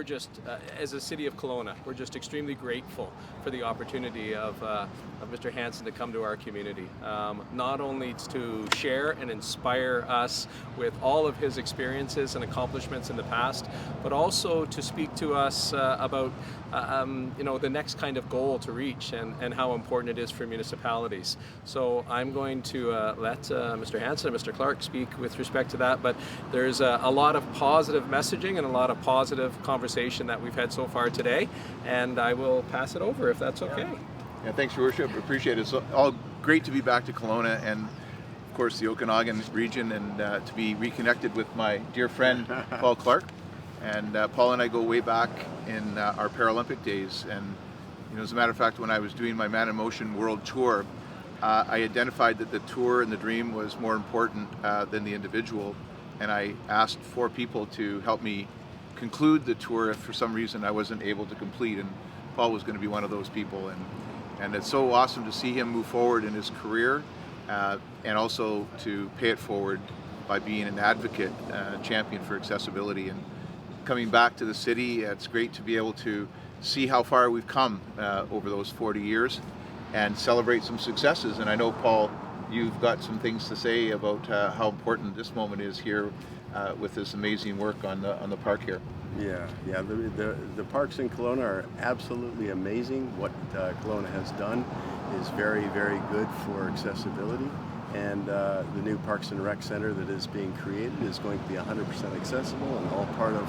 We're just, as a city of Kelowna, we're just extremely grateful for the opportunity of Mr. Hansen to come to our community. Not only to share and inspire us with all of his experiences and accomplishments in the past, but also to speak to us about the next kind of goal to reach and how important it is for municipalities. So I'm going to let Mr. Hansen and Mr. Clark speak with respect to that, but there's a lot of positive messaging and a lot of positive conversation that we've had so far today, and I will pass it over if that's okay. Yeah, thanks, Your Worship. Appreciate it. It's all great to be back to Kelowna and, of course, the Okanagan region, and to be reconnected with my dear friend Paul Clark. And Paul and I go way back in our Paralympic days. And as a matter of fact, when I was doing my Man in Motion World Tour, I identified that the tour and the dream was more important than the individual. And I asked 4 people to help me conclude the tour if for some reason I wasn't able to complete, and Paul was going to be one of those people. And it's so awesome to see him move forward in his career, and also to pay it forward by being an advocate, champion for accessibility. And coming back to the city, it's great to be able to see how far we've come over those 40 years and celebrate some successes. And I know, Paul, you've got some things to say about how important this moment is here with this amazing work on the park here. Yeah. The parks in Kelowna are absolutely amazing. What Kelowna has done is very, very good for accessibility. And the new Parks and Rec Center that is being created is going to be 100% accessible, and all part of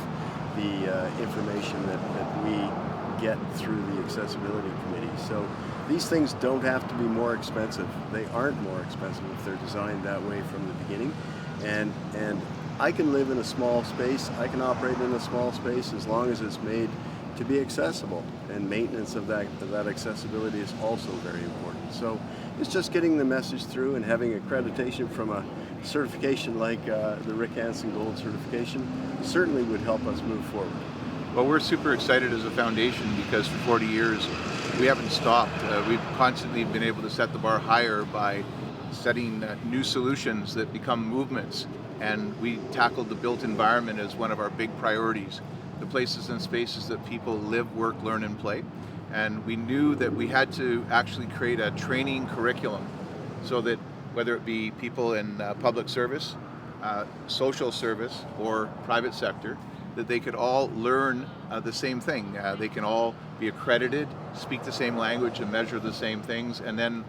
the information that we get through the Accessibility Committee. So these things don't have to be more expensive. They aren't more expensive if they're designed that way from the beginning. And I can live in a small space, I can operate in a small space as long as it's made to be accessible. And maintenance of that accessibility is also very important. So it's just getting the message through, and having accreditation from a certification like the Rick Hansen Gold certification certainly would help us move forward. Well, we're super excited as a foundation because for 40 years we haven't stopped. We've constantly been able to set the bar higher by setting new solutions that become movements. And we tackled the built environment as one of our big priorities, the places and spaces that people live, work, learn, and play. And we knew that we had to actually create a training curriculum so that whether it be people in public service, social service, or private sector, that they could all learn the same thing. They can all be accredited, speak the same language, and measure the same things, and then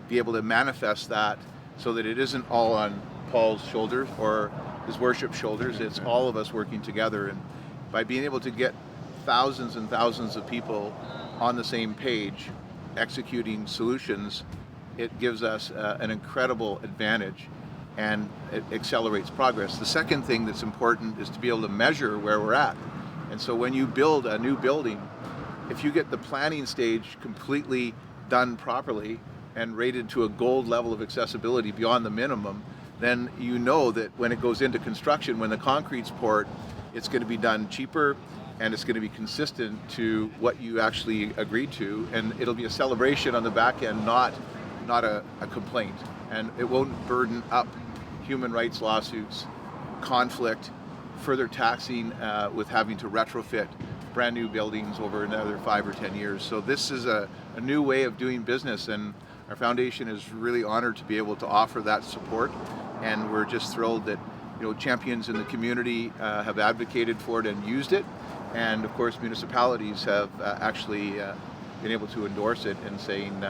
be able to manifest that so that it isn't all on Paul's shoulders or his worship's shoulders. It's all of us working together. And by being able to get thousands and thousands of people on the same page executing solutions, it gives us an incredible advantage, and it accelerates progress. The second thing that's important is to be able to measure where we're at. And so when you build a new building, if you get the planning stage completely done properly and rated to a gold level of accessibility beyond the minimum, then you know that when it goes into construction, when the concrete's poured, it's going to be done cheaper, and it's going to be consistent to what you actually agreed to, and it'll be a celebration on the back end, not a complaint. And it won't burden up human rights lawsuits, conflict, further taxing with having to retrofit brand new buildings over another 5 or 10 years. So this is a new way of doing business, and our foundation is really honored to be able to offer that support. And we're just thrilled that champions in the community have advocated for it and used it, and of course municipalities have actually been able to endorse it and saying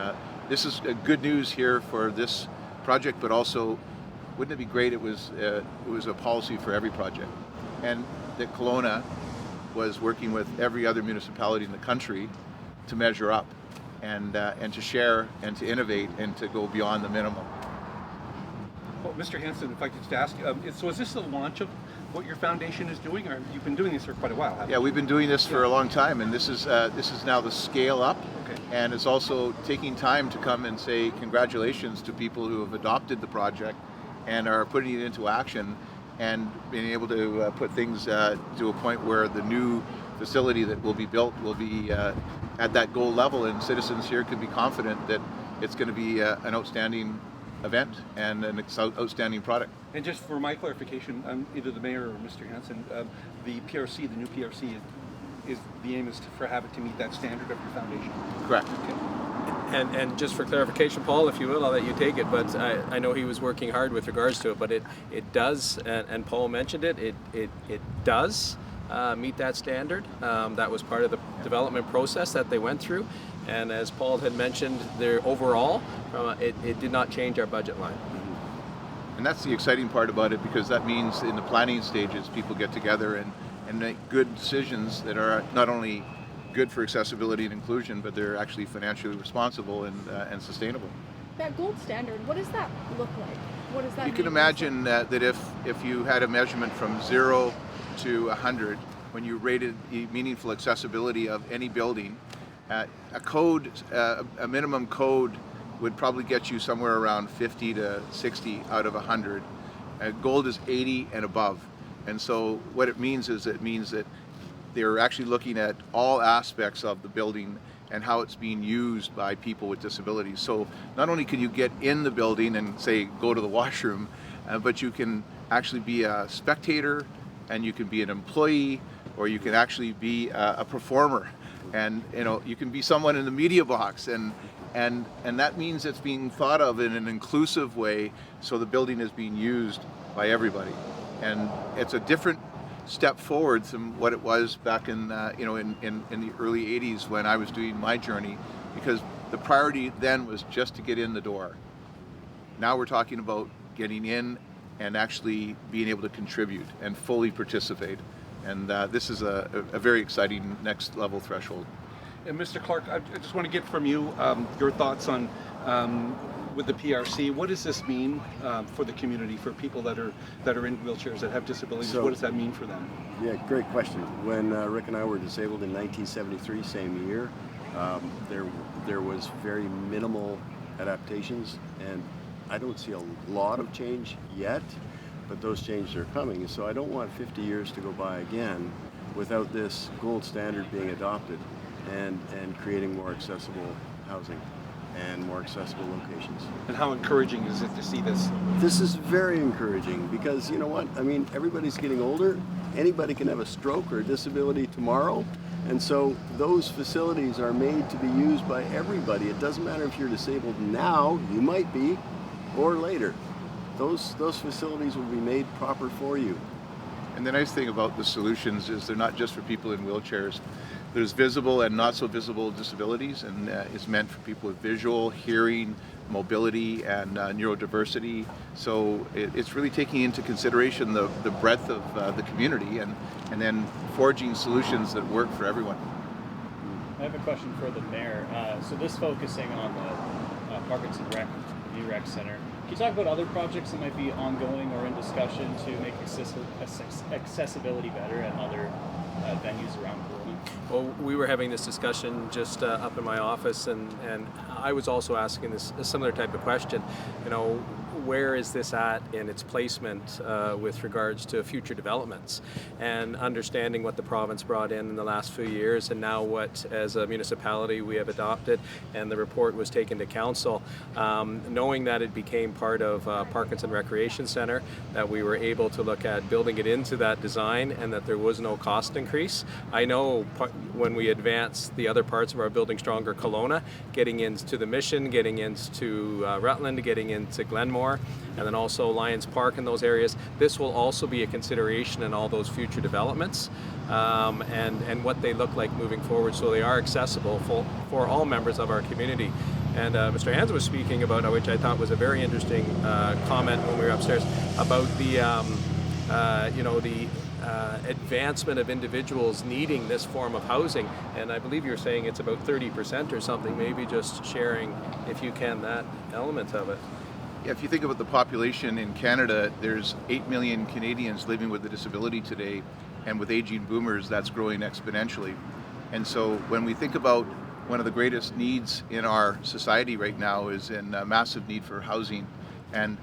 this is good news here for this project, but also wouldn't it be great it was a policy for every project, and that Kelowna was working with every other municipality in the country to measure up and to share and to innovate and to go beyond the minimum. Well, Mr. Hansen, if I could just ask, so is this the launch of what your foundation is doing, or you've been doing this for quite a while, haven't you? Yeah, we've been doing this for a long time, and this is now the scale up. Okay. And it's also taking time to come and say congratulations to people who have adopted the project and are putting it into action, and being able to put things to a point where the new facility that will be built will be at that goal level, and citizens here can be confident that it's going to be an outstanding event and an outstanding product. And just for my clarification, either the mayor or Mr. Hansen, the PRC, the new PRC, is the aim is for have it to meet that standard of your foundation? Correct. And just for clarification, Paul, if you will, I'll let you take it, but I know he was working hard with regards to it, but it does, and Paul mentioned it does meet that standard. That was part of the development process that they went through, and as Paul had mentioned, there overall, it did not change our budget line. And that's the exciting part about it, because that means in the planning stages, people get together and make good decisions that are not only good for accessibility and inclusion, but they're actually financially responsible and sustainable. That gold standard, what does that look like? What does that You mean? can imagine that if you had a measurement from 0 to 100, when you rated the meaningful accessibility of any building, a minimum code would probably get you somewhere around 50 to 60 out of 100. Gold is 80 and above. And so what it means is that they're actually looking at all aspects of the building and how it's being used by people with disabilities. So not only can you get in the building and say go to the washroom, but you can actually be a spectator, and you can be an employee, or you can actually be a performer, and you can be someone in the media box, and that means it's being thought of in an inclusive way, so the building is being used by everybody, and it's a different step forward from what it was back in in the early 80s when I was doing my journey, because the priority then was just to get in the door. Now we're talking about getting in and actually being able to contribute and fully participate, and this is a very exciting next level threshold. And Mr. Clark, I just want to get from you your thoughts on with the PRC. What does this mean for the community, for people that are in wheelchairs, that have disabilities? What does that mean for them? Yeah, great question. When Rick and I were disabled in 1973, same year, there was very minimal adaptations, and I don't see a lot of change yet, but those changes are coming. So I don't want 50 years to go by again without this gold standard being adopted and creating more accessible housing and more accessible locations. And how encouraging is it to see this? This is very encouraging, because you know what? I mean, everybody's getting older. Anybody can have a stroke or a disability tomorrow. And so those facilities are made to be used by everybody. It doesn't matter if you're disabled now, you might be, or later. Those facilities will be made proper for you. And the nice thing about the solutions is they're not just for people in wheelchairs. There's visible and not so visible disabilities, and it's meant for people with visual, hearing, mobility, and neurodiversity. So it's really taking into consideration the breadth of the community, and then forging solutions that work for everyone. I have a question for the mayor. So this focusing on the Parkinson New Rec Center, can you talk about other projects that might be ongoing or in discussion to make accessibility better at other venues around Kelowna? Well, we were having this discussion just up in my office, and I was also asking a similar type of question. Where is this at in its placement with regards to future developments, and understanding what the province brought in the last few years, and now what as a municipality we have adopted, and the report was taken to council, knowing that it became part of Parkinson Recreation Center, that we were able to look at building it into that design, and that there was no cost increase. I know when we advance the other parts of our Building Stronger Kelowna, getting into the Mission, getting into Rutland, getting into Glenmore, and then also Lions Park and those areas, this will also be a consideration in all those future developments, and what they look like moving forward, so they are accessible for all members of our community. And Mr. Hansen was speaking about, which I thought was a very interesting comment when we were upstairs, about the advancement of individuals needing this form of housing, and I believe you're saying it's about 30% or something. Maybe just sharing, if you can, that element of it. Yeah, if you think about the population in Canada, there's 8 million Canadians living with a disability today, and with aging boomers, that's growing exponentially. And so when we think about one of the greatest needs in our society right now is in a massive need for housing, and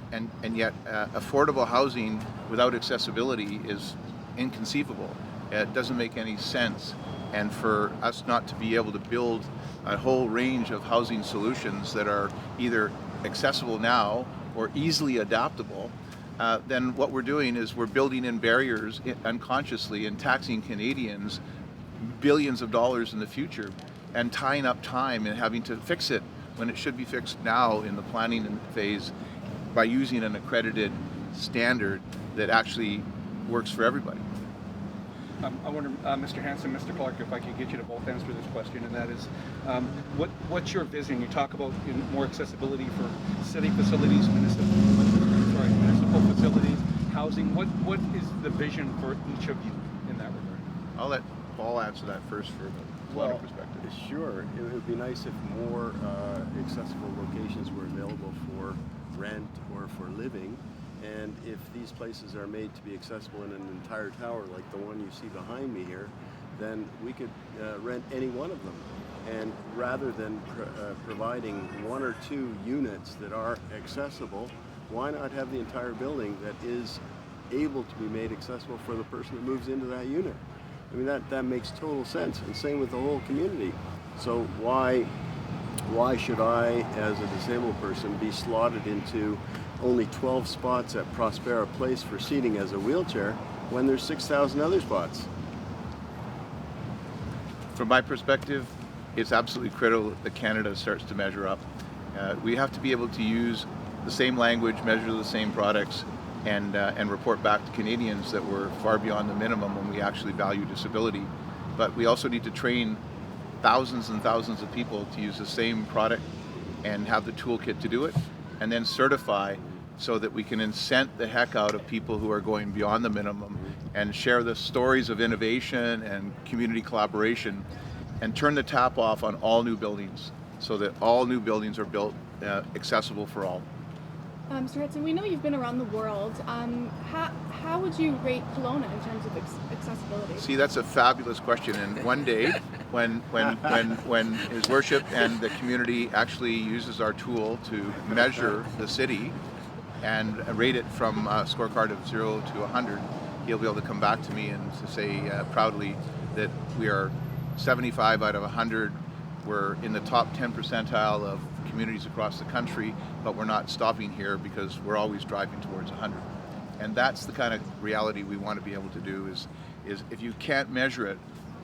yet affordable housing without accessibility is inconceivable. It doesn't make any sense. And for us not to be able to build a whole range of housing solutions that are either accessible now or easily adaptable, then what we're doing is we're building in barriers unconsciously and taxing Canadians billions of dollars in the future and tying up time and having to fix it when it should be fixed now in the planning phase by using an accredited standard that actually works for everybody. I wonder, Mr. Hansen, Mr. Clark, if I could get you to both answer this question, and that is, what's your vision? You talk about more accessibility for city facilities, municipal facilities, housing. What is the vision for each of you in that regard? I'll let Paul answer that first for the Kelowna perspective. Sure. It would be nice if more accessible locations were available for rent or for living. And if these places are made to be accessible in an entire tower like the one you see behind me here, then we could rent any one of them. And rather than providing one or two units that are accessible, why not have the entire building that is able to be made accessible for the person that moves into that unit? I mean, that makes total sense, and same with the whole community. So why should I, as a disabled person, be slotted into only 12 spots at Prospera Place for seating as a wheelchair when there's 6,000 other spots? From my perspective, it's absolutely critical that Canada starts to measure up. We have to be able to use the same language, measure the same products, and report back to Canadians that we're far beyond the minimum when we actually value disability. But we also need to train thousands and thousands of people to use the same product and have the toolkit to do it, and then certify so that we can incent the heck out of people who are going beyond the minimum and share the stories of innovation and community collaboration, and turn the tap off on all new buildings so that all new buildings are built accessible for all. Mr. Hansen, we know you've been around the world. How would you rate Kelowna in terms of accessibility? See, that's a fabulous question. And one day, when His Worship and the community actually uses our tool to measure the city and rate it from a scorecard of 0 to 100, he'll be able to come back to me and to say proudly that we are 75 out of 100. We're in the top 10 percentile of communities across the country, but we're not stopping here because we're always driving towards 100. And that's the kind of reality we want to be able to do is if you can't measure it,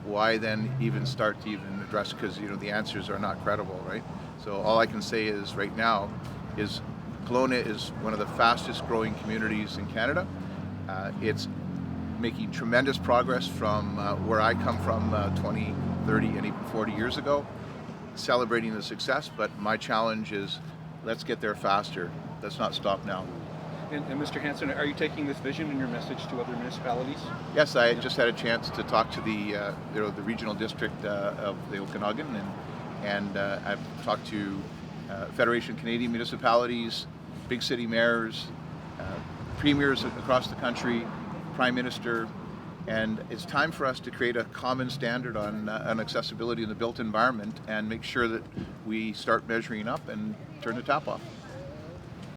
why then even start to even address, because the answers are not credible, right? So all I can say is right now is Kelowna is one of the fastest growing communities in Canada. It's making tremendous progress from where I come from 20, 30, and even 40 years ago, celebrating the success, but my challenge is let's get there faster. Let's not stop now. And Mr. Hansen, are you taking this vision and your message to other municipalities? Yes, I just had a chance to talk to the regional district of the Okanagan, and I've talked to Federation of Canadian Municipalities, big city mayors, premiers across the country, Prime Minister, and it's time for us to create a common standard on accessibility in the built environment and make sure that we start measuring up and turn the tap off.